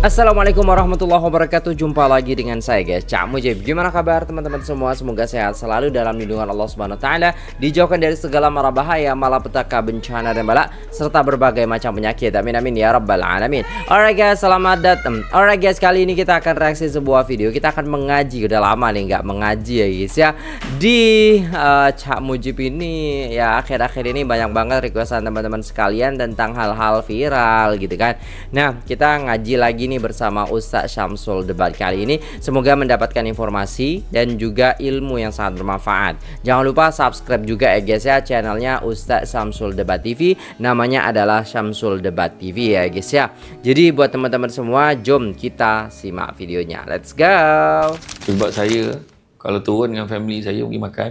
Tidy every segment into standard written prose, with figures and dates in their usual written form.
Assalamualaikum warahmatullahi wabarakatuh. Jumpa lagi dengan saya guys, Cak Mujib. Gimana kabar teman-teman semua? Semoga sehat selalu dalam lindungan Allah Subhanahu wa taala, dijauhkan dari segala mara bahaya, malapetaka, bencana dan bala serta berbagai macam penyakit. Amin amin ya rabbal alamin. Alright guys, selamat datang. Alright guys, kali ini kita akan reaksi sebuah video. Kita akan mengaji. Udah lama nih nggak mengaji ya guys ya. Di Cak Mujib ini ya, akhir-akhir ini banyak banget requestan teman-teman sekalian tentang hal-hal viral gitu kan. Nah, kita ngaji lagi nih bersama Ustadz Syamsul Debat kali ini. Semoga mendapatkan informasi dan juga ilmu yang sangat bermanfaat. Jangan lupa subscribe juga ya guys ya, channelnya Ustadz Syamsul Debat TV. Namanya adalah Syamsul Debat TV ya guys ya. Jadi buat teman-teman semua, jom kita simak videonya. Let's go. Sebab saya kalau turun dengan family saya pergi makan,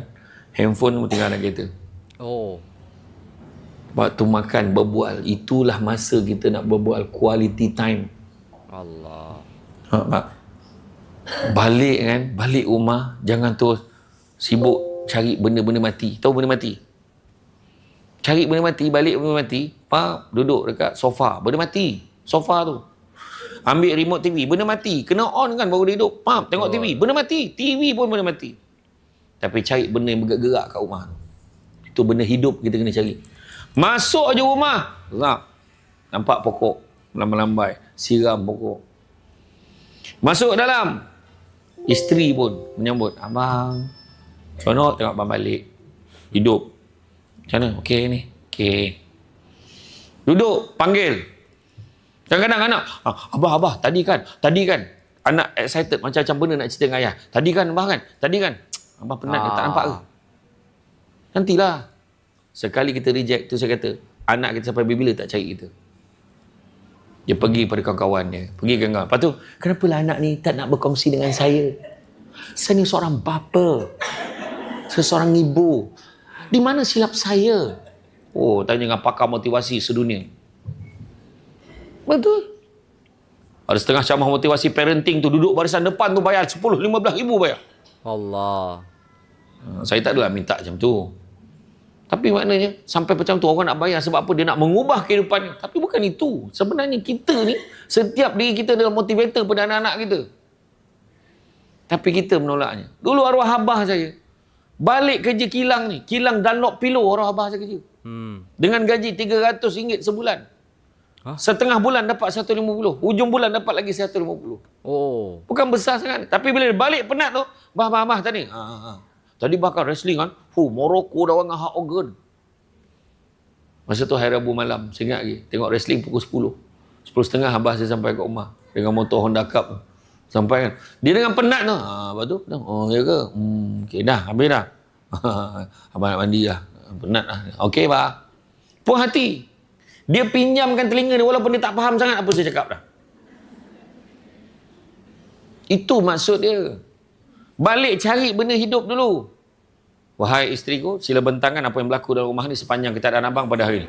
handphone pun tinggal dalam kereta. Oh. Waktu makan berbual, itulah masa kita nak berbual, quality time. Allah. Pak. Balik kan, balik rumah jangan terus sibuk cari benda-benda mati. Tahu benda mati? Cari benda mati, balik benda mati, pak duduk dekat sofa, benda mati. Sofa tu. Ambil remote TV, benda mati. Kena on kan baru dia hidup. Pak tengok TV, benda mati. TV pun benda mati. Tapi cari benda yang bergerak-gerak kat rumah. Itu benda hidup kita kena cari. Masuk aja rumah, nampak pokok lambai-lambai, siram pokok. Masuk dalam, isteri pun menyambut, abang seronok tengok abang balik, hidup. Macam mana? Okey ni, okey. Duduk, panggil. Kadang-kadang anak, abah tadi kan anak excited macam-macam benda nak cerita dengan ayah. Tadi kan abah abah penat ke, tak nampak ke? Nantilah. Sekali kita reject tu, saya kata anak kita sampai bila tak cari kita. Dia pergi pada kawan-kawan dia, pergi ke kawan. Lepas tu, kenapalah anak ni tak nak berkongsi dengan saya? Saya ni seorang bapa, seorang ibu. Di mana silap saya? Oh, tanya dengan pakar motivasi sedunia. Betul. Ada setengah ceramah motivasi parenting tu, duduk barisan depan tu bayar 10-15 ribu bayar. Allah. Saya tak adalah minta macam tu. Tapi maknanya sampai macam tu orang nak bayar sebab apa? Dia nak mengubah kehidupan. Tapi bukan itu. Sebenarnya kita ni, setiap diri kita adalah motivator pada anak-anak kita. Tapi kita menolaknya. Dulu arwah abah saya, balik kerja kilang ni, kilang Dunlop Pillow arwah abah saya kerja. Dengan gaji RM300 sebulan. Setengah bulan dapat 150. Hujung bulan dapat lagi 150. Oh. Bukan besar sangat. Tapi bila balik penat tu, bah tadi. Tadi bahkan wrestling kan, Morocco dah dengan hak organ. Masa tu hari Rabu malam, saya ingat lagi, tengok wrestling pukul 10. 10.30 abah saya sampai kat rumah dengan motor Honda Cup. Sampai kan, dia dengan penat tu. Lepas tu, oh ya ke? Okey dah, habis dah. Abang nak mandi dah. Penat dah. Okey bah. Puas hati. Dia pinjamkan telinga dia walaupun dia tak faham sangat apa saya cakap dah. Itu maksud dia. Balik cari benda hidup dulu. Wahai isteriku, sila bentangkan apa yang berlaku dalam rumah ni sepanjang ketiadaan abang pada hari ini.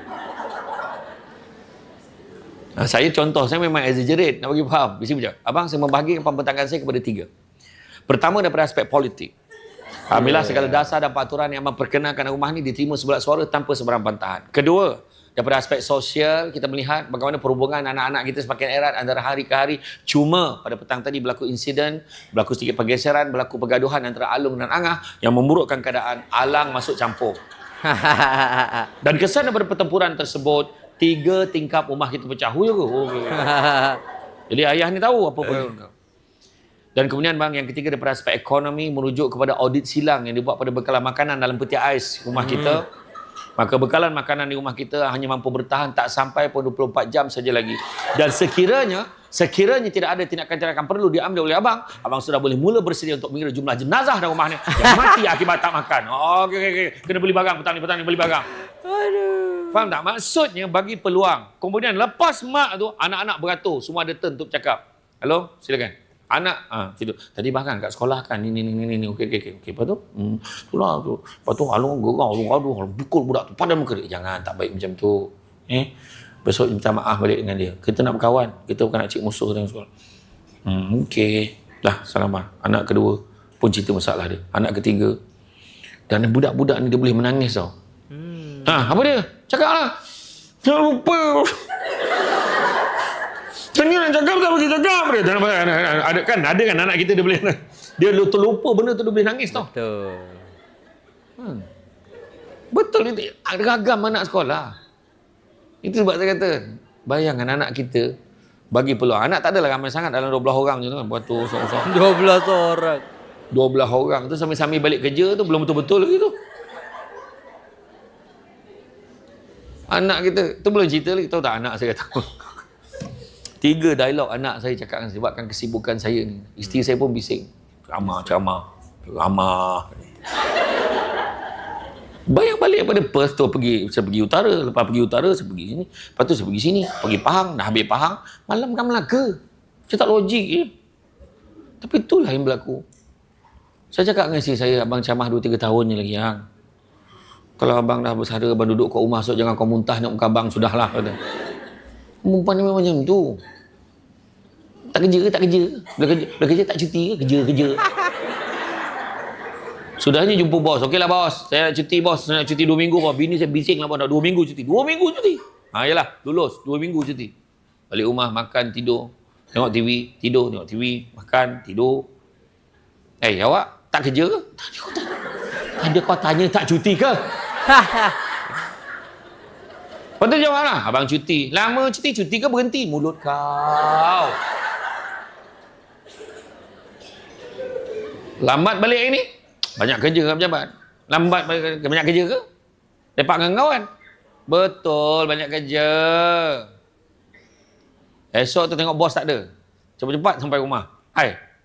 Saya contoh, saya memang exaggerate nak bagi faham. Bisi macam, abang saya membahagikan pembentangkan saya kepada 3. Pertama daripada aspek politik. Alhamdulillah segala dasar dan peraturan yang memperkenalkan rumah ni diterima sebelah suara tanpa sebarang bantahan. Kedua, daripada aspek sosial, kita melihat bagaimana perhubungan anak-anak kita semakin erat antara hari ke hari. Cuma pada petang tadi berlaku insiden, berlaku sedikit pergeseran, berlaku pergaduhan antara Alung dan Angah yang memburukkan keadaan. Alang masuk campur. Dan kesan daripada pertempuran tersebut, 3 tingkap rumah kita pecah. Jadi ayah ni tahu apa pun. Dan kemudian bang, yang ketiga daripada aspek ekonomi, merujuk kepada audit silang yang dibuat pada bekalan makanan dalam peti ais rumah kita. Maka bekalan makanan di rumah kita hanya mampu bertahan tak sampai pun 24 jam saja lagi. Dan sekiranya tidak ada tindakan-tindakan perlu diambil oleh abang sudah boleh mula bersedia untuk mengira jumlah jenazah dalam rumah ni yang mati akibat tak makan. Okey. Kena beli barang petang ni beli barang. Aduh. Faham tak? Maksudnya bagi peluang. Kemudian lepas mak tu, anak-anak beratur. Semua ada turn untuk cakap. Hello, silakan. Anak, situ. Tadi bahkan kat sekolah kan, ni. Okey. Lepas tu, itulah tu. Lepas tu, Alung gerau, Alung pukul budak tu. Padam muka dia. Jangan, tak baik macam tu. Besok minta maaf balik dengan dia. Kita nak berkawan. Kita bukan nak cik musuh dengan sekolah. Okey. Dah, salamah. Anak kedua pun cerita masalah dia. Anak ketiga. Dan budak-budak ni dia boleh menangis tau. Apa dia? Cakap lah. Jangan lupa. Tanya nak cakap tak bagi cakap dia. Ada kan anak kita dia boleh. Dia terlupa benda tu dia boleh nangis tau. Betul. Betul itu. Ragam anak sekolah. Itu sebab saya kata, bayangkan anak kita bagi peluang. Anak tak adalah ramai sangat dalam 12 orang je tu kan. Buat tu seorang-seorang. 12 orang. 12 orang tu sambil-sambil balik kerja tu belum betul-betul lagi tu. Anak kita, tu belum cerita lagi. Tahu tak anak saya kata 3 dialog anak saya cakap sebabkan kesibukan saya ni. Isteri saya pun bising. Ceramah. Bayang balik daripada Perth tu saya pergi utara. Lepas pergi utara, saya pergi sini. Lepas tu saya pergi sini. Pergi Pahang. Dah habis Pahang. Malam kan Melaka. Macam tak logik je. Tapi itulah yang berlaku. Saya cakap dengan isteri saya, abang ceramah 2-3 tahun je lagi. Kalau abang dah bersara, abang duduk kat rumah, so jangan kau muntah nak muka abang. Sudahlah. Kata. Perempuan ni memang macam tu. Tak kerja. Bila kerja tak cuti ke? Kerja. Sudahnya jumpa bos. Okeylah bos. Saya nak cuti bos. Saya nak cuti 2 minggu bos. Bini saya bising lah bos. Dah 2 minggu cuti. 2 minggu cuti. Yalah. Lulus. 2 minggu cuti. Balik rumah, makan, tidur. Tengok TV. Tidur. Tengok TV. Makan, tidur. Awak tak kerja ke? Ada kau tanya tak cuti ke? Lepas tu jawablah. Abang cuti. Lama cuti ke berhenti? Mulut kau. Lambat balik ni? Banyak kerja kat pejabat. Lambat banyak kerja ke? Lepak dengan kawan? Betul, banyak kerja. Esok tu tengok bos tak ada. Cepat-cepat sampai rumah.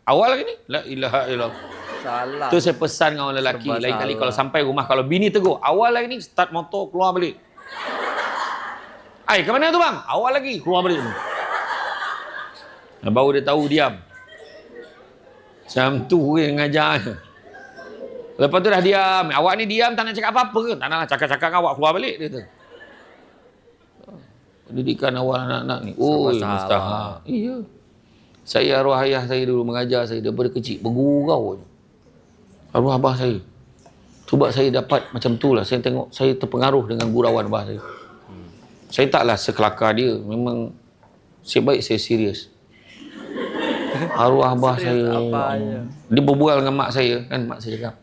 Awal lagi ni? La ilaha illallah. Salah. Tu saya pesan dengan orang lelaki. Lain kali kalau sampai rumah, kalau bini tegur, awal lagi ni, start motor, keluar balik. Ke mana tu bang? Awal lagi, keluar balik. Baru dia tahu, diam. Macam tu yang ngajar. Lepas tu dah diam. Awak ni diam, tak nak cakap apa-apa ke? Tak nak cakap-cakap awak keluar balik. Dia tu. Pendidikan awal anak-anak ni. Mustahak. Iya. Saya arwah ayah saya dulu mengajar saya daripada kecil. Bergurau je. Arwah abah saya. Sebab saya dapat macam tu lah. Saya tengok, saya terpengaruh dengan gurauan abah saya. Saya taklah sekelakar dia. Memang, sebaik saya serius. Arwah abah saya. Dia berbual dengan mak saya. Kan mak saya cakap.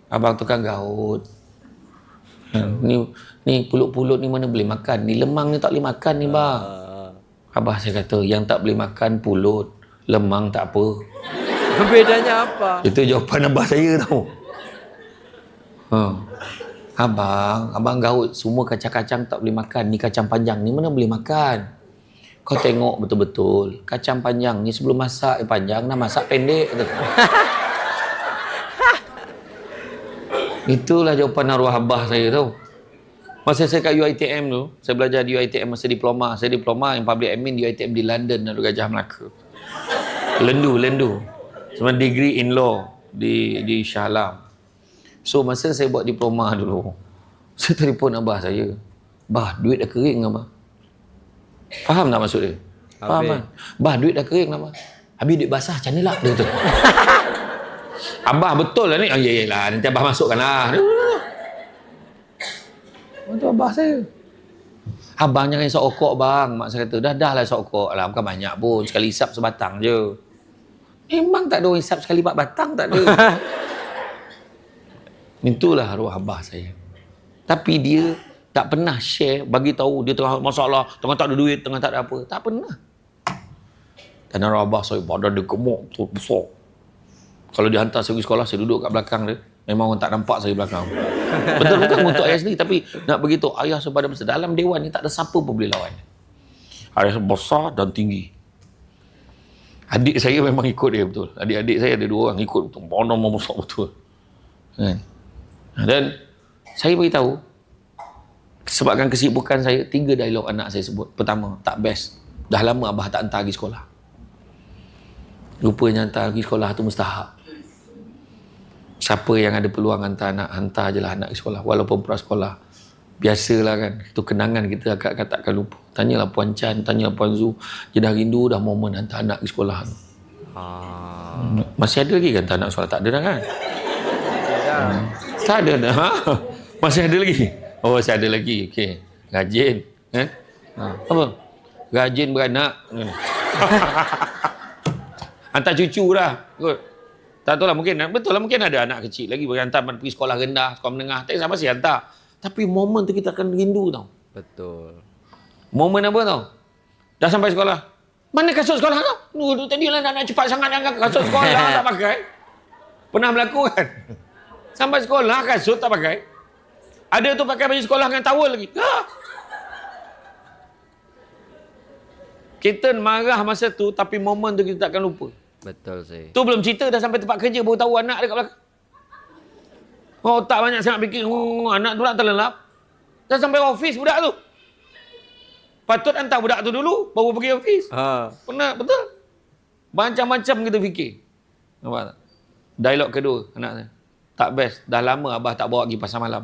Abang tukang gaut. Ni pulut-pulut ni mana boleh makan. Ni lemang ni tak boleh makan ni bang. Abah saya kata, yang tak boleh makan pulut, lemang tak apa. Bedanya apa? Itu jawapan abah saya tau. Abang gaut, semua kacang-kacang tak boleh makan. Ni kacang panjang ni mana boleh makan. Kau tengok betul-betul. Kacang panjang ni sebelum masak panjang, dah masak pendek. Itulah jawapan arwah abah saya tau. Masa saya kat UiTM tu, saya belajar di UiTM masa diploma. Saya diploma yang public admin di UiTM di London, Nadu Gajah Melaka. Lendu. Sama degree in law di Shah Alam. So masa saya buat diploma dulu, saya telefon abah saya. Bah, duit dah kering abah. Faham tak maksud dia? Faham kan? Bah, duit dah kering abah. Habis duit basah macam mana lah dia tu. Abah betul lah ni. Yelah, nanti abah masukkan lah. Itu abah saya. Abang jangan isap okok bang. Mak saya kata, dah lah isap okok lah. Bukan banyak pun. Sekali isap sebatang je. Memang tak ada orang isap sekali 4 batang. Tak ada. Itulah arwah abah saya. Tapi dia tak pernah share, bagi tahu dia tengah masalah, tengah tak ada duit, tengah tak ada apa. Tak pernah. Dan arwah abah saya, badan dia gemuk, besar. Kalau dia hantar saya pergi sekolah, saya duduk kat belakang dia. Memang orang tak nampak saya belakang. Betul bukan untuk ayah sendiri, tapi nak beritahu ayah saya badan besar. Dalam dewan ni tak ada siapa pun boleh lawan. Ayah besar dan tinggi. Adik saya memang ikut dia betul. Adik-adik saya ada 2 orang ikut betul. Badan besar betul. Kan? Dan saya beritahu, sebabkan kesibukan saya, 3 dialog anak saya sebut. Pertama, tak best. Dah lama abah tak hantar pergi sekolah. Rupanya hantar pergi sekolah tu mustahak. Siapa yang ada peluang hantar anak, hantar je lah anak ke sekolah. Walaupun prasekolah. Biasalah kan, itu kenangan kita agak takkan lupa. Tanyalah Puan Chan, tanyalah Puan Zu, dia dah rindu dah momen hantar anak ke sekolah. Masih ada lagi kan hantar anak sekolah? Tak ada dah kan? Tak ada dah. Masih ada lagi? Oh, masih ada lagi. Okey. Rajin. Apa? Rajin beranak. Hantar cucu dah. Kot. Tak tahu lah, mungkin. Betul lah, mungkin ada anak kecil lagi hantar pergi sekolah rendah, sekolah menengah. Tak kisah, masih hantar. Tapi momen tu kita akan rindu tau. Betul. Momen apa tau? Dah sampai sekolah. Mana kasut sekolah kau? Tadi lah nak cepat sangat angkat kasut sekolah tak pakai. Pernah berlaku kan? Sampai sekolah kasut tak pakai. Ada tu pakai baju sekolah dengan towel lagi. Kita marah masa tu, tapi momen tu kita takkan lupa. Betul sih. Tu belum cerita dah sampai tempat kerja baru tahu anak dia kat belakang. Oh, tak banyak sangat fikir. Anak tu nak terlelap. Dah sampai office budak tu. Patut hantar budak tu dulu baru pergi office. Pernah, betul. Macam-macam kita fikir. Nampak tak? Dialog kedua anak saya. Tak best. Dah lama abah tak bawa pergi pasar malam.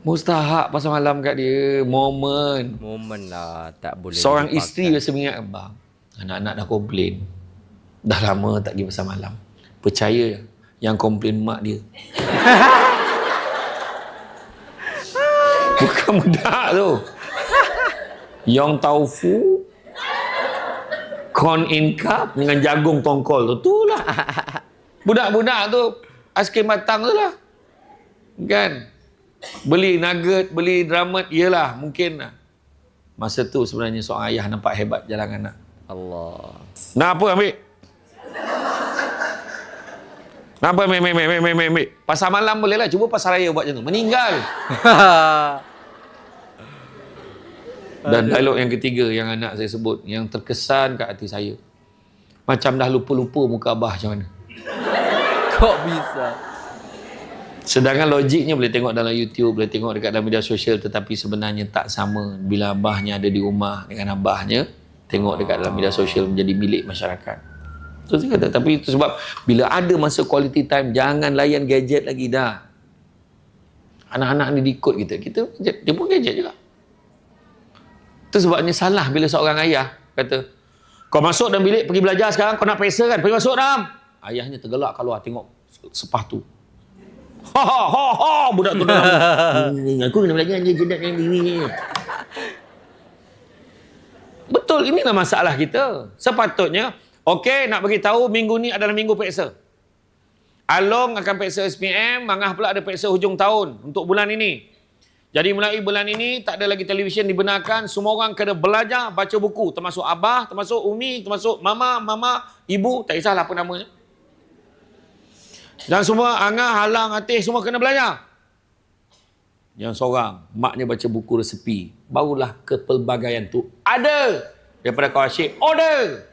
Mustahak pasar malam kat dia. Momen lah. Tak boleh. Seorang isteri biasa mengingat abang. Anak-anak dah komplain. Dah lama tak pergi pasar malam. Percaya yang komplain mak dia. Bukan budak tu. Yang taufu, corn in cup dengan jagung tongkol tu. Itulah. Budak-budak tu aiskrim batang tu lah. Kan? Beli nugget, beli dramat. Yelah, mungkin lah. Masa tu sebenarnya seorang ayah nampak hebat jalan anak. Allah. Nak apa ambil? Nak apa ambil? Pasar malam boleh lah. Cuba pasar raya buat macam tu. Meninggal. Dan dialog yang ketiga yang anak saya sebut, yang terkesan kat hati saya. Macam dah lupa-lupa muka abah macam mana. Kok bisa? Sedangkan logiknya boleh tengok dalam YouTube, boleh tengok dekat dalam media sosial, tetapi sebenarnya tak sama bila abahnya ada di rumah dengan abahnya tengok dekat dalam media sosial menjadi milik masyarakat. Itu saya kata. Tapi itu sebab bila ada masa quality time, jangan layan gadget lagi dah. Anak-anak ni diikut kita. Dia pun gadget juga. Itu sebabnya salah bila seorang ayah kata, kau masuk dalam bilik pergi belajar sekarang, kau nak peksa kan? Pergi masuk dalam. Ayahnya tergelak keluar tengok sepatu. Budak tu dalam. Aku kena belajar gadget ni. Betul, inilah masalah kita. Sepatutnya, okey, nak bagi tahu minggu ni adalah minggu peksa. Along akan peksa SPM, Mangah pula ada peksa hujung tahun untuk bulan ini. Jadi mulai bulan ini tak ada lagi televisyen dibenarkan, semua orang kena belajar baca buku, termasuk abah, termasuk umi, termasuk mama, ibu, tak kisahlah apa namanya. Dan semua angah, halang, atih, semua kena belajar. Yang seorang, maknya baca buku resepi. Barulah kepelbagaian tu ada. Daripada kau asyik, order.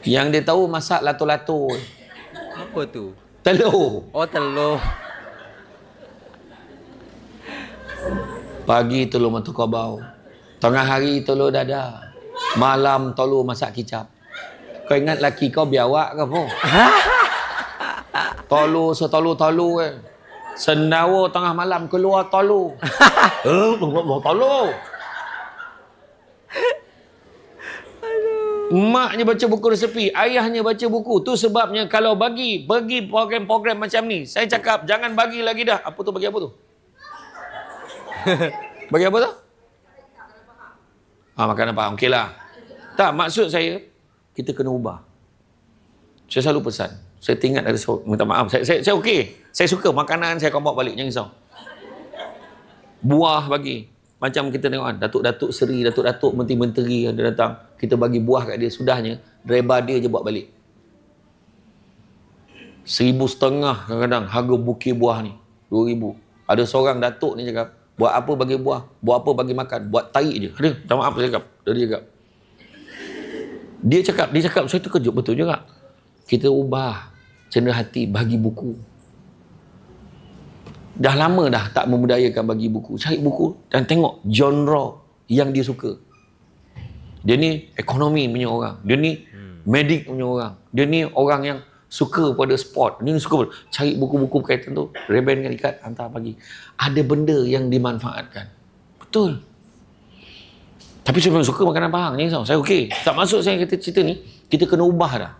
Yang dia tahu masak lato-lato. Apa tu? Telur. Oh, telur. Pagi telur mata kabau. Tengah hari telur dada. Malam telur masak kicap. Kau ingat laki kau biawak ke apa? Telur setolur-tolur kan. Sendawa tengah malam keluar telur. Telur. Maknya baca buku resepi, ayahnya baca buku. Tu sebabnya kalau bagi program-program macam ni, saya cakap jangan bagi lagi dah. Apa tu, bagi apa tu? Bagi apa tu? Makan apa? Okey lah. Tak, maksud saya, kita kena ubah. Saya selalu pesan. Saya ingat ada minta maaf. Saya okey. Saya suka makanan, saya akan bawa balik. Jangan risau. Buah bagi. Macam kita tengok kan, Datuk-Datuk Seri, Datuk-Datuk Menteri-Menteri yang dia datang, kita bagi buah kat dia, sudahnya, driver dia je bawa balik. 1,500 kadang-kadang harga bukit buah ni. 2,000. Ada seorang datuk ni cakap, buat apa bagi buah? Buat apa bagi makan? Buat tarik je. Ada, minta maaf saya cakap. Dia cakap, saya terkejut betul juga. Kita ubah cenderung hati bagi buku. Dah lama dah tak membudayakan bagi buku. Cari buku dan tengok genre yang dia suka. Dia ni ekonomi punya orang. Dia ni medik punya orang. Dia ni orang yang suka pada sport, ni suka pada, cari buku-buku berkaitan tu, rebenkan ikat, hantar pagi. Ada benda yang dimanfaatkan. Betul. Tapi saya memang suka makanan Pahang ni, saya okey. Tak masuk saya kata cerita ni, kita kena ubah dah.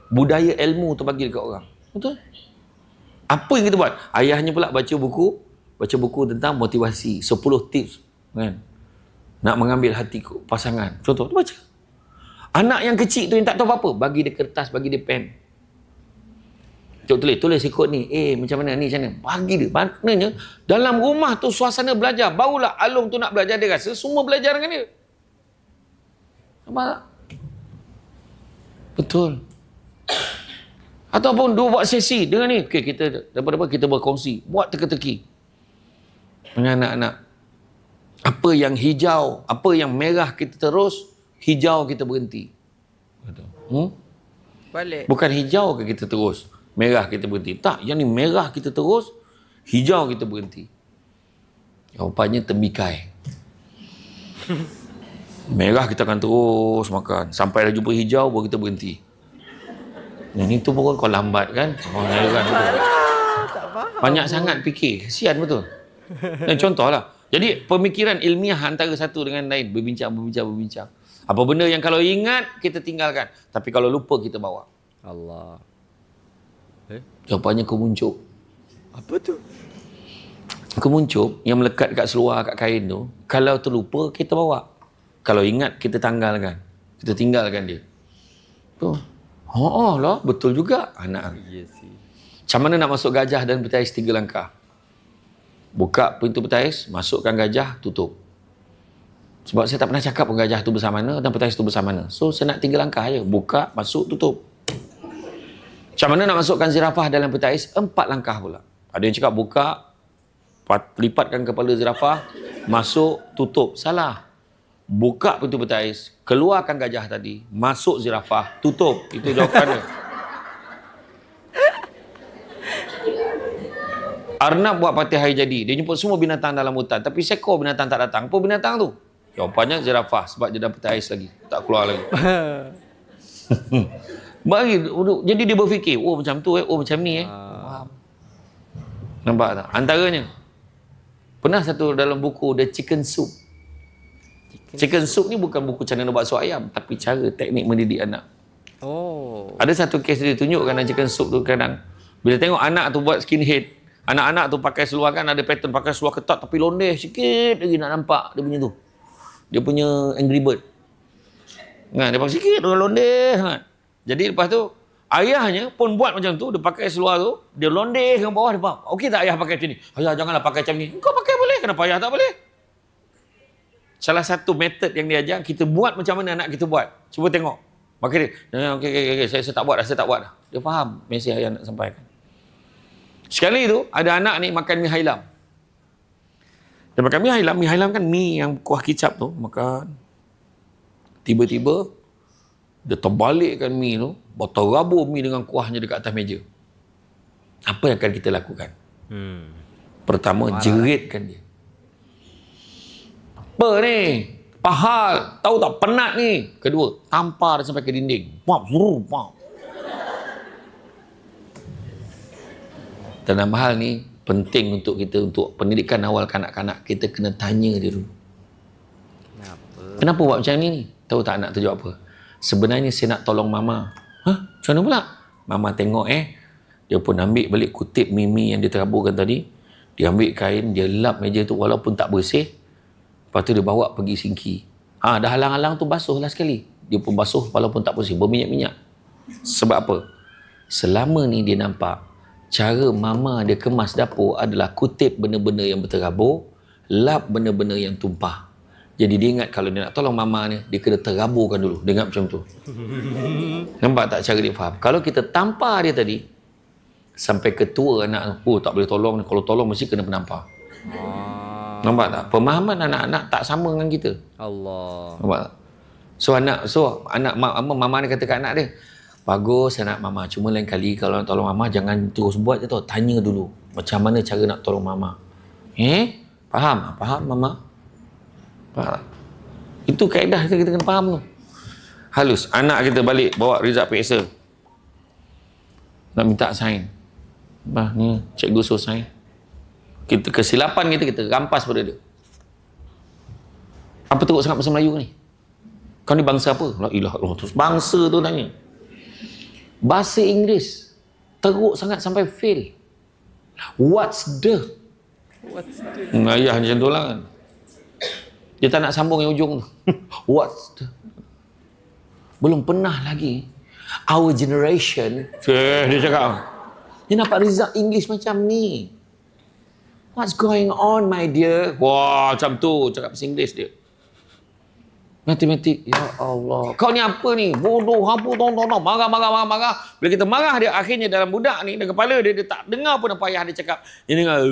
Budaya ilmu tu bagi dekat orang. Betul? Apa yang kita buat? Ayahnya pula baca buku tentang motivasi, 10 tips kan. Nak mengambil hati pasangan. Contoh tu baca. Anak yang kecil tu yang tak tahu apa-apa, bagi dia kertas, bagi dia pen. Tulis ikut ni. Macam mana ni, macam mana? Bagi dia. Maknanya dalam rumah tu suasana belajar. Barulah Alung tu nak belajar, dia rasa semua belajar dengan dia. Nampak tak? Betul. Ataupun dia buat sesi dengan ni. Okay, kita daripada kita berkongsi. Buat teka-teki dengan anak-anak. Apa yang hijau, apa yang merah kita terus, hijau kita berhenti. Balik. Bukan hijau ke kita terus, merah kita berhenti. Tak, yang ni merah kita terus, hijau kita berhenti. Rupanya tembikai. Merah kita akan terus makan. Sampai dah jumpa hijau, baru kita berhenti. Yang itu pun kau lambat kan? Heran betul. Banyak sangat fikir. Kesian betul. Contohlah. Jadi pemikiran ilmiah antara satu dengan lain. Berbincang. Apa benda yang kalau ingat, kita tinggalkan. Tapi kalau lupa, kita bawa. Allah. Jawapannya kemuncup. Apa tu? Kemuncup yang melekat kat seluar, kat kain tu. Kalau terlupa, kita bawa. Kalau ingat, kita tanggalkan. Kita tinggalkan dia. Tu. Lah, betul juga anak. Yes, sih. Macam mana nak masuk gajah dan betais 3 langkah? Buka pintu betais, masukkan gajah, tutup. Sebab saya tak pernah cakap pun gajah tu besar mana dan betais tu besar mana. So, saya nak 3 langkah je. Buka, masuk, tutup. Macam mana nak masukkan zirafah dalam betais? 4 langkah pula. Ada yang cakap buka, lipatkan kepala zirafah, masuk, tutup. Salah. Buka pintu betais, keluarkan gajah tadi, masuk zirafah, tutup. Itu jawapannya. Arnab buat parti hari jadi. Dia jemput semua binatang dalam hutan. Tapi seekor binatang tak datang. Apa binatang tu? Jawapannya zirafah. Sebab dia dah peti ais lagi. Tak keluar lagi. Jadi dia berfikir, oh macam tu oh macam ni Faham. Nampak tak? Antaranya, pernah satu dalam buku The Chicken Soup. Chicken Soup ni bukan buku cara nak buat sup ayam. Tapi cara teknik mendidik anak. Oh. Ada satu kes dia tunjukkan dalam Chicken Soup tu kadang. Bila tengok anak tu buat skinhead. Anak-anak tu pakai seluar kan ada pattern, pakai seluar ketat tapi londeh sikit lagi nak nampak dia punya tu. Dia punya Angry Bird. Kan dia pakai sikit dia londeh sangat. Jadi lepas tu ayahnya pun buat macam tu, dia pakai seluar tu, dia londeh ke bawah, dia faham. Okey tak ayah pakai macam ni? Ayah janganlah pakai macam ni. Kau pakai boleh, kenapa ayah tak boleh? Salah satu metod yang dia ajar, kita buat macam mana anak kita buat. Cuba tengok. Maka dia, okey, saya tak buat dah. Dia faham mesej ayah nak sampaikan. Sekali tu, ada anak ni makan mi hailam. Dia makan mi hailam kan mi yang kuah kicap tu, makan. Tiba-tiba, dia terbalikkan mi tu, terabur mi dengan kuahnya dekat atas meja. Apa yang akan kita lakukan? Pertama, jeritkan dia. Apa ni? Pahal. Tahu tak, penat ni. Kedua, tampar dia sampai ke dinding. Pap. Dalam hal ni penting untuk kita, untuk pendidikan awal kanak-kanak, kita kena tanya dia dulu. Kenapa buat macam ni? Tahu tak anak tu jawab apa? Sebenarnya saya nak tolong mama. Macam mana pula? Mama tengok dia pun ambil balik kutip mimi yang dia teraburkan tadi. Dia ambil kain, dia lap meja tu walaupun tak bersih. Lepas tu dia bawa pergi sinki. Dah halang-halang tu basuhlah sekali. Dia pun basuh walaupun tak bersih, berminyak-minyak. Sebab apa? Selama ni dia nampak cara mama dia kemas dapur adalah kutip benda-benda yang berterabur, lap benda-benda yang tumpah. Jadi dia ingat kalau dia nak tolong mama ni, dia kena teraburkan dulu. Dia ingat macam tu. Nampak tak cara dia faham? Kalau kita tampar dia tadi, sampai ketua anak, tak boleh tolong. Kalau tolong mesti kena penampar. Nampak tak? Pemahaman anak-anak tak sama dengan kita. Allah. Nampak tak? So anak mama ni kata kat anak dia, bagus anak mama, cuma lain kali kalau nak tolong mama jangan terus buat je tau, tanya dulu macam mana cara nak tolong mama. Faham? Faham mama? Faham? Itu kaedah kita kena faham tu. Halus. Anak kita balik bawa result PSA. nak minta sign. Bah, ni cikgu suruh sign. Kita kesilapan kita rampas pada dia. Apa teruk sangat bahasa Melayu ni? Kau ni bangsa apa? La ilaha illallah. Terus bangsa tu tanya. Bahasa Inggeris teruk sangat sampai fail. What's the? Ayah macam tu lah kan. Dia tak nak sambung yang ujung tu. What's the? Belum pernah lagi our generation dia cakap dia nampak result English macam ni. What's going on my dear? Wah, macam tu cakap bahasa Inggeris dia. Matematik, ya Allah. Kau ni apa ni? Bodoh, hampu, tonton, marah. Bila kita marah dia, akhirnya dalam budak ni, dalam kepala dia, dia tak dengar pun apa ayah dia cakap. Dia dengar,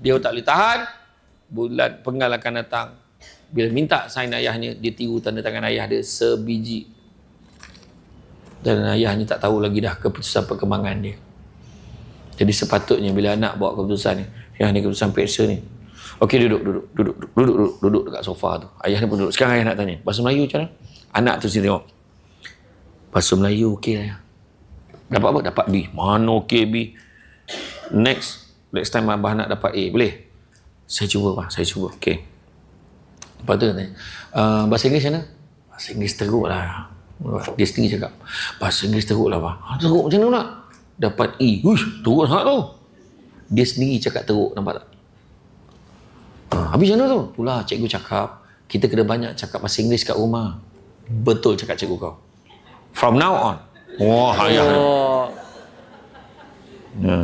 dia tak boleh tahan. Bulan penggal akan datang. Bila minta sign ayahnya, dia tiru tanda tangan ayah dia sebiji. Dan ayahnya tak tahu lagi dah keputusan perkembangan dia. Jadi sepatutnya bila anak bawa keputusan ni, yang ni keputusan peksa ni. Okey, duduk dekat sofa tu. Ayah ni pun duduk. Sekarang ayah nak tanya, bahasa Melayu macam mana? Anak tu sini tengok. Bahasa Melayu okey ayah. Dapat apa? Dapat B. Mana okey B? Next time abah nak dapat A, boleh? Saya cuba pak, saya cuba. Okey. Lepas tu tanya, bahasa Inggeris mana? Bahasa Inggeris teruk lah. Dia sendiri cakap, bahasa Inggeris teruk lah pak. Teruk macam mana nak? Dapat E. Uish, teruk sangat tu. Dia sendiri cakap teruk, nampak tak? Habis macam mana tu? Itulah cikgu cakap, kita kena banyak cakap bahasa Inggeris kat rumah. Betul cakap cikgu kau. From now on. Wah, ayah.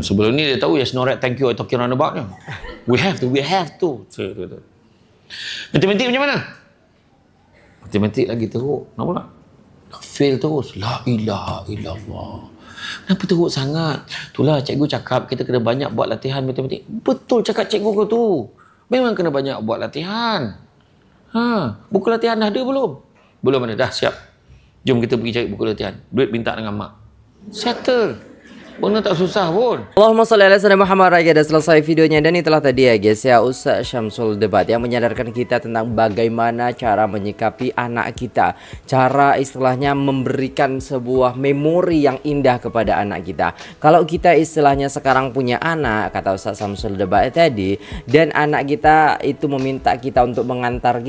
Sebelum ni dia tahu yes, no right, thank you, I talking around about. We have to. Matematik macam mana? Matematik lagi teruk. Kenapa tak? Fail terus. La ilaha illallah. Kenapa teruk sangat? Itulah cikgu cakap kita kena banyak buat latihan matematik. Betul cakap cikgu kau tu. Memang kena banyak buat latihan. Buku latihan dah ada belum? Belum ada. Dah siap. Jom kita pergi cari buku latihan. Duit minta dengan mak. Settle. Benda tak susah pun. Allahumma salli ala sayyidina Muhammad. Dah selesai videonya dan itulah tadi ya guys ya, Ustaz Syamsul Debat yang menyadarkan kita tentang bagaimana cara menyikapi anak kita, cara istilahnya memberikan sebuah memori yang indah kepada anak kita. Kalau kita istilahnya sekarang punya anak, kata Ustaz Syamsul Debat tadi, dan anak kita itu meminta kita untuk mengantar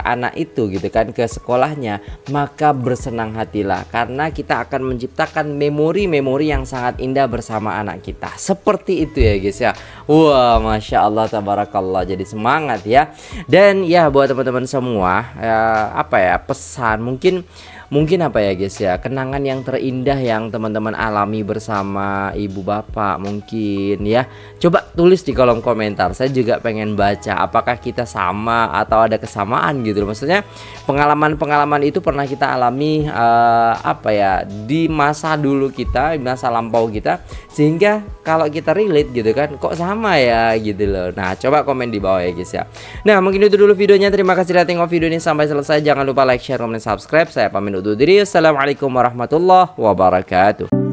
anak itu gitu kan ke sekolahnya, maka bersenang hatilah karena kita akan menciptakan memori-memori yang sangat indah bersama anak kita. Seperti itu ya guys ya. Wah, Masya Allah, tabarakallah. Jadi semangat ya. Dan ya buat teman-teman semua pesan mungkin apa ya guys ya, kenangan yang terindah yang teman-teman alami bersama ibu bapak mungkin ya. Coba tulis di kolom komentar. Saya juga pengen baca apakah kita sama atau ada kesamaan gitu. Maksudnya pengalaman-pengalaman itu pernah kita alami di masa dulu kita, di masa lampau kita, sehingga kalau kita relate gitu kan, kok sama ya gitu loh. Nah, coba komen di bawah ya guys ya. Nah, mungkin itu dulu videonya. Terima kasih sudah tengok video ini sampai selesai. Jangan lupa like, share, komen, subscribe. Saya pamit undur diri. Assalamualaikum warahmatullahi wabarakatuh.